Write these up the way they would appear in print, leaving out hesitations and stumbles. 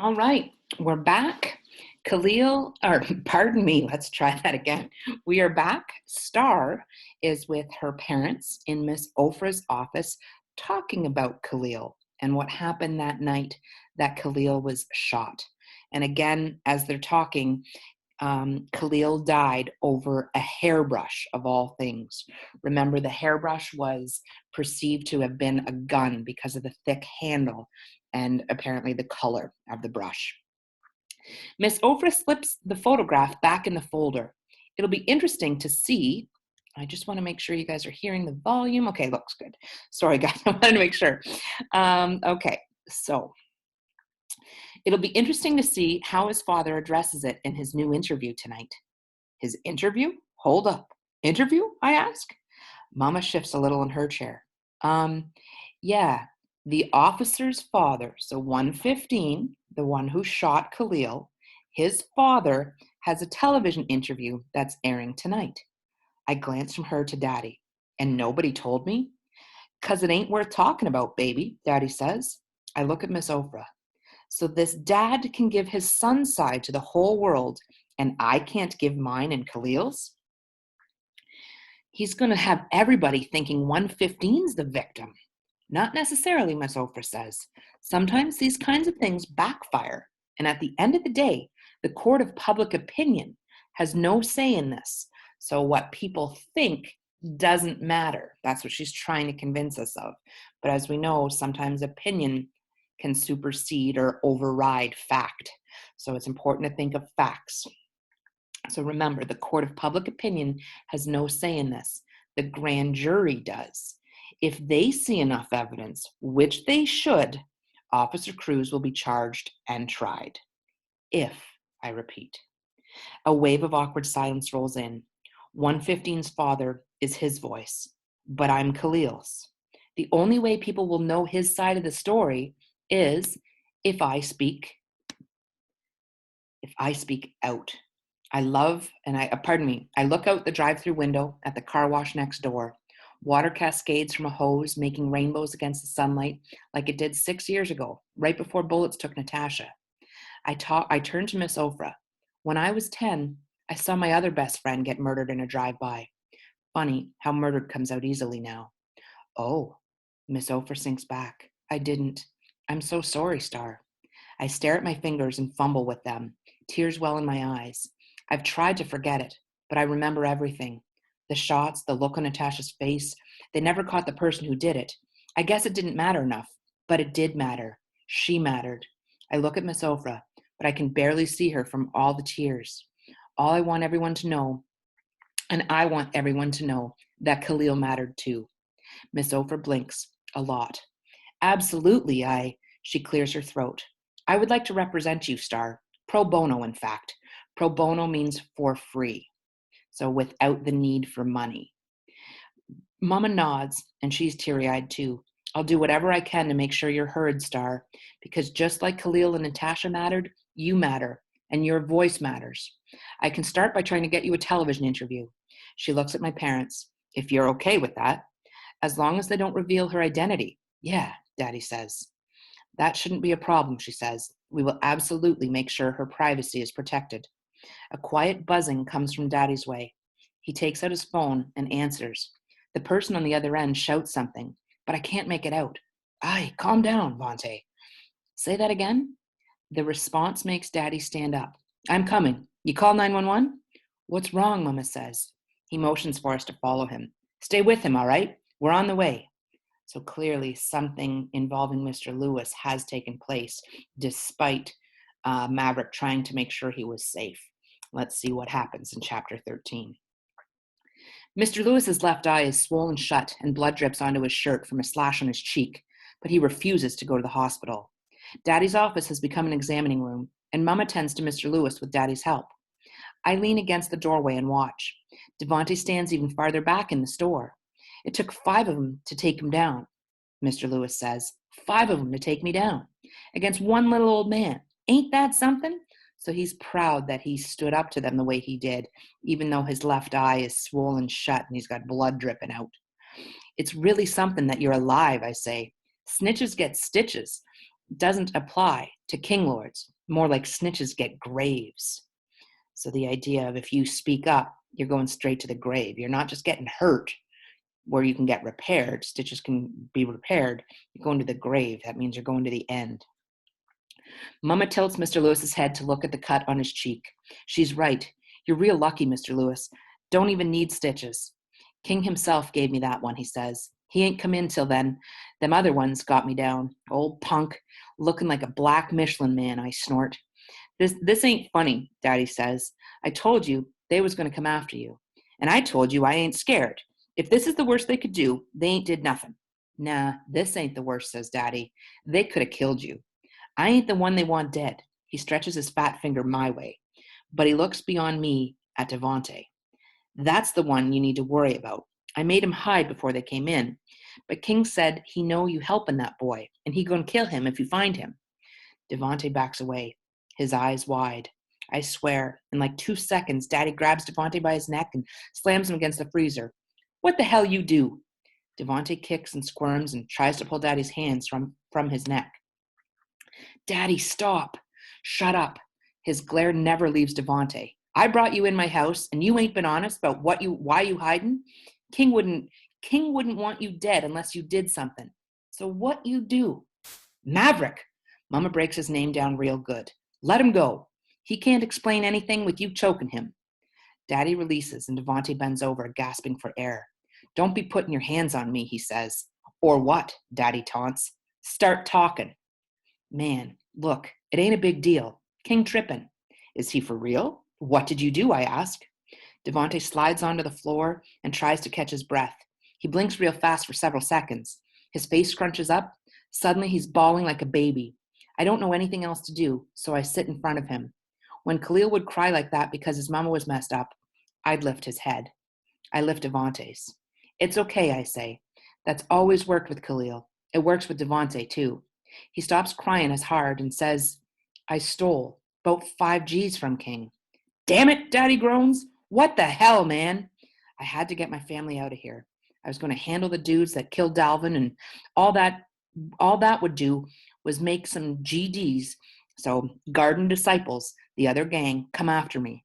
All right, we're back. Khalil, or pardon me, let's try that again. We are back. Star is with her parents in Miss Ofra's office talking about Khalil and what happened that night that Khalil was shot. And again, as they're talking, Khalil died over a hairbrush of all things. Remember, the hairbrush was perceived to have been a gun because of the thick handle and apparently the color of the brush. Miss Ofra slips the photograph back in the folder. It'll be interesting to see. I just want to make sure you guys are hearing the volume. Okay, looks good. Sorry, guys, I wanted to make sure. Okay, so it'll be interesting to see how his father addresses it in his new interview tonight. His interview? Hold up. Interview? I ask. Mama shifts a little in her chair. Um, yeah, the officer's father, so 115, the one who shot Khalil, his father has a television interview that's airing tonight. I glance from her to Daddy. And nobody told me? 'Cause it ain't worth talking about, baby, Daddy says. I look at Miss Ofra. So this dad can give his son's side to the whole world, and I can't give mine and Khalil's? He's going to have everybody thinking 115's the victim. Not necessarily, Miss Ofra says. Sometimes these kinds of things backfire, and at the end of the day, the court of public opinion has no say in this. So what people think doesn't matter. That's what she's trying to convince us of. But as we know, sometimes opinion can supersede or override fact. So it's important to think of facts. So remember, the court of public opinion has no say in this. The grand jury does. If they see enough evidence, which they should, Officer Cruz will be charged and tried. If, I repeat. A wave of awkward silence rolls in. 115's father is his voice, but I'm Khalil's. The only way people will know his side of the story is if I speak out. I look out the drive-through window at the car wash next door. Water cascades from a hose, making rainbows against the sunlight like it did 6 years ago, right before bullets took Natasha. I turned to Miss Ofra. When I was 10, I saw my other best friend get murdered in a drive-by. Funny how murdered comes out easily now. Oh, Miss Ofra sinks back. I didn't. I'm so sorry, Star. I stare at my fingers and fumble with them. Tears well in my eyes. I've tried to forget it, but I remember everything. The shots, the look on Natasha's face. They never caught the person who did it. I guess it didn't matter enough, but it did matter. She mattered. I look at Miss Ofra, but I can barely see her from all the tears. All I want everyone to know, and I want everyone to know, that Khalil mattered too. Miss Ofra blinks a lot. Absolutely, she clears her throat. I would like to represent you, Star. Pro bono, in fact. Pro bono means for free, so without the need for money. Mama nods, and she's teary-eyed too. I'll do whatever I can to make sure you're heard, Star, because just like Khalil and Natasha mattered, you matter, and your voice matters. I can start by trying to get you a television interview. She looks at my parents. If you're okay with that. As long as they don't reveal her identity. Yeah, Daddy says. That shouldn't be a problem, she says. We will absolutely make sure her privacy is protected. A quiet buzzing comes from Daddy's way. He takes out his phone and answers. The person on the other end shouts something, but I can't make it out. Aye, calm down, Vontae. Say that again? The response makes Daddy stand up. I'm coming. You call 911? What's wrong, Mama says. He motions for us to follow him. Stay with him, all right? We're on the way. So clearly something involving Mr. Lewis has taken place, despite Maverick trying to make sure he was safe. Let's see what happens in chapter 13. Mr. Lewis's left eye is swollen shut and blood drips onto his shirt from a slash on his cheek, but he refuses to go to the hospital. Daddy's office has become an examining room, and Mama tends to Mr. Lewis with Daddy's help. I lean against the doorway and watch. Devontae stands even farther back in the store. It took 5 of them to take him down, Mr. Lewis says. 5 of them to take me down. Against one little old man. Ain't that something? So he's proud that he stood up to them the way he did, even though his left eye is swollen shut and he's got blood dripping out. It's really something that you're alive, I say. Snitches get stitches. Doesn't apply to king lords. more like snitches get graves. So the idea of if you speak up, you're going straight to the grave. You're not just getting hurt where you can get repaired, stitches can be repaired. You're going to the grave. That means you're going to the end. Mama tilts Mr. Lewis's head to look at the cut on his cheek. She's right. You're real lucky, Mr. Lewis. Don't even need stitches. King himself gave me that one, he says. He ain't come in till then. Them other ones got me down. Old punk, looking like a black Michelin man, I snort. This ain't funny, Daddy says. I told you they was going to come after you. And I told you I ain't scared. If this is the worst they could do, they ain't did nothing. Nah, this ain't the worst, says Daddy. They could have killed you. I ain't the one they want dead. He stretches his fat finger my way. But he looks beyond me at Devante. That's the one you need to worry about. I made him hide before they came in. But King said he know you helping that boy, and he gonna kill him if you find him. Devante backs away, his eyes wide. I swear, in like 2 seconds, Daddy grabs Devante by his neck and slams him against the freezer. What the hell you do? Devante kicks and squirms and tries to pull Daddy's hands from his neck. Daddy, stop. Shut up. His glare never leaves Devante. I brought you in my house, and you ain't been honest about why you hiding. King wouldn't want you dead unless you did something. So what you do? Maverick. Mama breaks his name down real good. Let him go. He can't explain anything with you choking him. Daddy releases, and Devante bends over, gasping for air. Don't be putting your hands on me, he says. Or what? Daddy taunts. Start talking. Man, look, it ain't a big deal. King trippin'. Is he for real? What did you do? I ask. Devante slides onto the floor and tries to catch his breath. He blinks real fast for several seconds. His face scrunches up. Suddenly he's bawling like a baby. I don't know anything else to do, so I sit in front of him. When Khalil would cry like that because his mama was messed up, I'd lift his head. I lift Devante's. It's okay, I say. That's always worked with Khalil. It works with Devante, too. He stops crying as hard and says, I stole about 5 G's from King. Damn it, Daddy groans. What the hell, man? I had to get my family out of here. I was going to handle the dudes that killed Dalvin, and all that would do was make some GDs, so Garden Disciples, the other gang, come after me.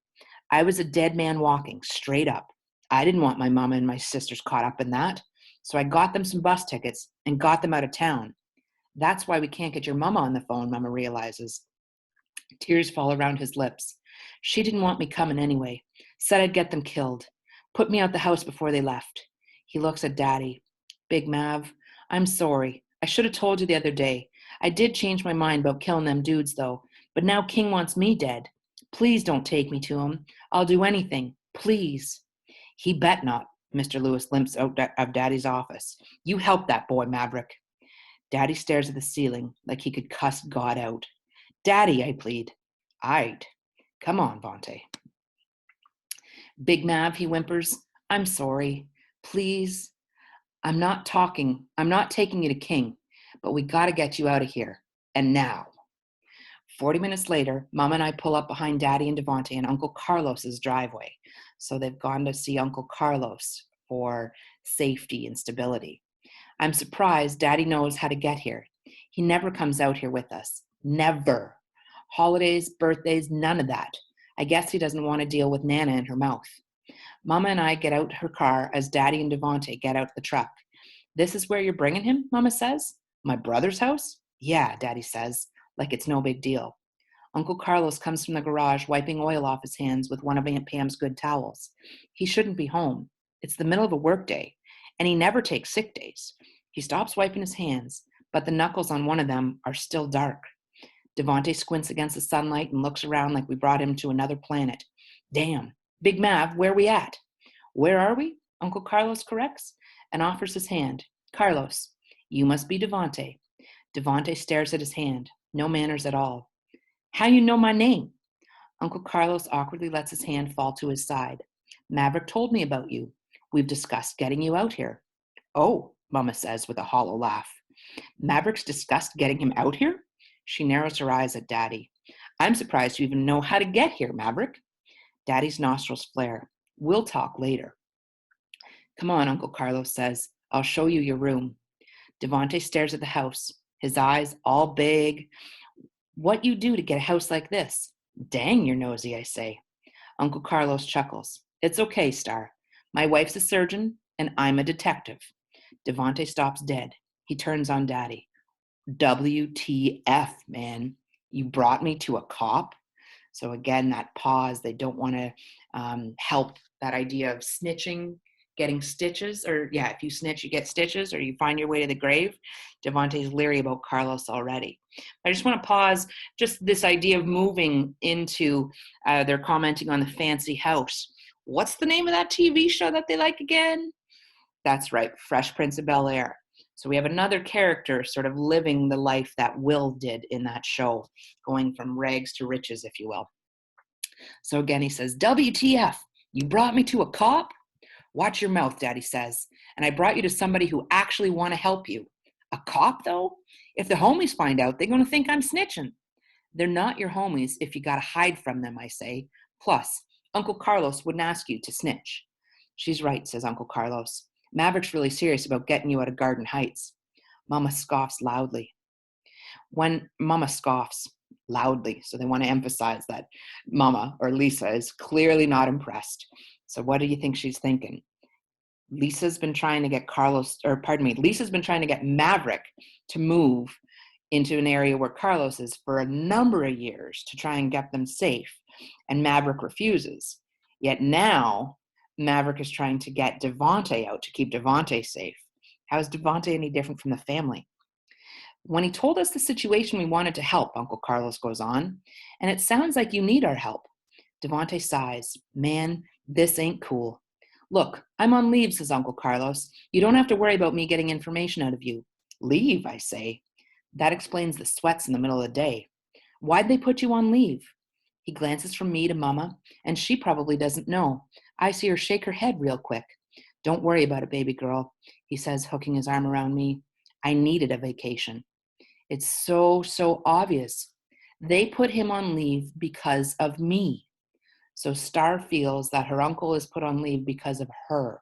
I was a dead man walking, straight up. I didn't want my mama and my sisters caught up in that, so I got them some bus tickets and got them out of town. That's why we can't get your mama on the phone, Mama realizes. Tears fall around his lips. She didn't want me coming anyway. Said I'd get them killed. Put me out the house before they left. He looks at Daddy. Big Mav, I'm sorry. I should have told you the other day. I did change my mind about killing them dudes, though. But now King wants me dead. Please don't take me to him. I'll do anything. Please. He bet not. Mr. Lewis limps out of Daddy's office. You help that boy, Maverick. Daddy stares at the ceiling like he could cuss God out. Daddy, I plead. I'd. Come on, Vontae. Big Mav, he whimpers. I'm sorry. Please. I'm not taking you to King, but we gotta get you out of here. And now. 40 minutes later, Mama and I pull up behind Daddy and Devante in Uncle Carlos's driveway. So they've gone to see Uncle Carlos for safety and stability. I'm surprised Daddy knows how to get here. He never comes out here with us. Never. Holidays, birthdays, none of that. I guess he doesn't want to deal with Nana in her mouth. Mama and I get out her car as Daddy and Devante get out the truck. This is where you're bringing him, Mama says. My brother's house? Yeah, Daddy says, like it's no big deal. Uncle Carlos comes from the garage wiping oil off his hands with one of Aunt Pam's good towels. He shouldn't be home. It's the middle of a workday, and he never takes sick days. He stops wiping his hands, but the knuckles on one of them are still dark. Devante squints against the sunlight and looks around like we brought him to another planet. Damn. Big Mav, where we at? Where are we? Uncle Carlos corrects and offers his hand. Carlos, you must be Devante. Devante stares at his hand. No manners at all. How you know my name? Uncle Carlos awkwardly lets his hand fall to his side. Maverick told me about you. We've discussed getting you out here. Oh, Mama says with a hollow laugh. Maverick's discussed getting him out here? She narrows her eyes at Daddy. I'm surprised you even know how to get here, Maverick. Daddy's nostrils flare. We'll talk later. Come on, Uncle Carlos says. I'll show you your room. Devante stares at the house, his eyes all big, What you do to get a house like this? Dang, you're nosy, I say. Uncle Carlos chuckles. It's okay, Star. My wife's a surgeon, and I'm a detective. Devante stops dead. He turns on Daddy. WTF, man. You brought me to a cop? So again, that pause, they don't want to help that idea of snitching, getting stitches, or yeah, if you snitch, you get stitches, or you find your way to the grave. Devante's leery about Carlos already. I just want to pause, just this idea of moving into, they're commenting on the fancy house. What's the name of that TV show that they like again? That's right, Fresh Prince of Bel-Air. So we have another character sort of living the life that Will did in that show, going from rags to riches, if you will. So again, he says, WTF, you brought me to a cop? Watch your mouth, Daddy says. And I brought you to somebody who actually want to help you. A cop, though? If the homies find out, they're going to think I'm snitching. They're not your homies if you got to hide from them, I say. Plus, Uncle Carlos wouldn't ask you to snitch. She's right, says Uncle Carlos. Maverick's really serious about getting you out of Garden Heights. Mama scoffs loudly. When Mama scoffs loudly, so they want to emphasize that Mama, or Lisa, is clearly not impressed. So what do you think she's thinking? Lisa's been trying to get Lisa's been trying to get Maverick to move into an area where Carlos is for a number of years to try and get them safe, and Maverick refuses. Yet now, Maverick is trying to get Devante out to keep Devante safe. How is Devante any different from the family? When he told us the situation, we wanted to help, Uncle Carlos goes on, and it sounds like you need our help. Devante sighs. Man, this ain't cool. Look, I'm on leave, says Uncle Carlos. You don't have to worry about me getting information out of you. Leave, I say. That explains the sweats in the middle of the day. Why'd they put you on leave? He glances from me to Mama, and she probably doesn't know. I see her shake her head real quick. Don't worry about it, baby girl, he says, hooking his arm around me. I needed a vacation. It's so obvious. They put him on leave because of me. So Star feels that her uncle is put on leave because of her,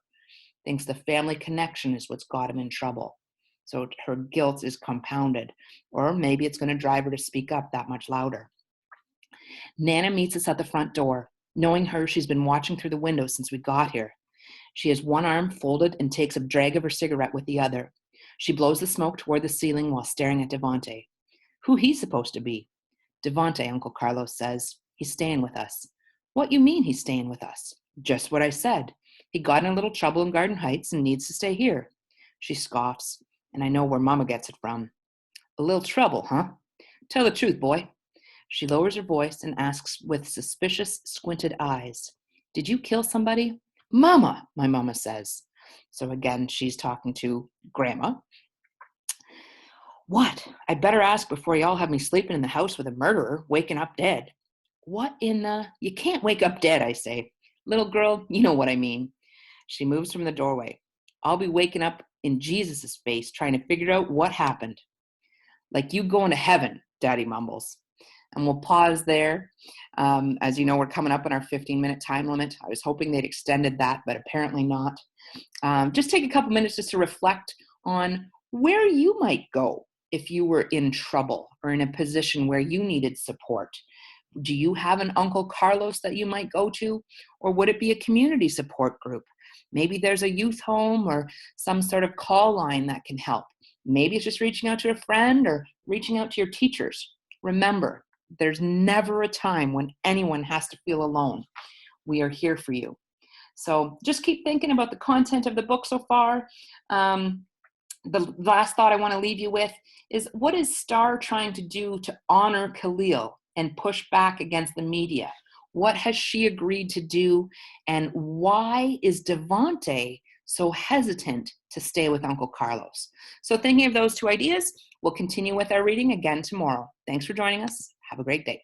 thinks the family connection is what's got him in trouble. So her guilt is compounded, or maybe it's going to drive her to speak up that much louder. Nana meets us at the front door. Knowing her, she's been watching through the window since we got here. She has one arm folded and takes a drag of her cigarette with the other. She blows the smoke toward the ceiling while staring at Devante. Who he's supposed to be? Devante, Uncle Carlos says. He's staying with us. What you mean he's staying with us? Just what I said. He got in a little trouble in Garden Heights and needs to stay here. She scoffs, and I know where Mama gets it from. A little trouble, huh? Tell the truth, boy. She lowers her voice and asks with suspicious, squinted eyes, Did you kill somebody? Mama, my mama says. So again, she's talking to Grandma. What? I'd better ask before y'all have me sleeping in the house with a murderer, waking up dead. What in the... You can't wake up dead, I say. Little girl, you know what I mean. She moves from the doorway. I'll be waking up in Jesus' face trying to figure out what happened. Like you going to heaven, Daddy mumbles. And we'll pause there. As you know, we're coming up on our 15-minute time limit. I was hoping they'd extended that, but apparently not. Just take a couple minutes just to reflect on where you might go if you were in trouble or in a position where you needed support. Do you have an Uncle Carlos that you might go to? Or would it be a community support group? Maybe there's a youth home or some sort of call line that can help. Maybe it's just reaching out to a friend or reaching out to your teachers. Remember, there's never a time when anyone has to feel alone. We are here for you. So just keep thinking about the content of the book so far. The last thought I want to leave you with is, what is Star trying to do to honor Khalil and push back against the media? What has she agreed to do? And why is Devante so hesitant to stay with Uncle Carlos? So thinking of those two ideas, we'll continue with our reading again tomorrow. Thanks for joining us. Have a great day.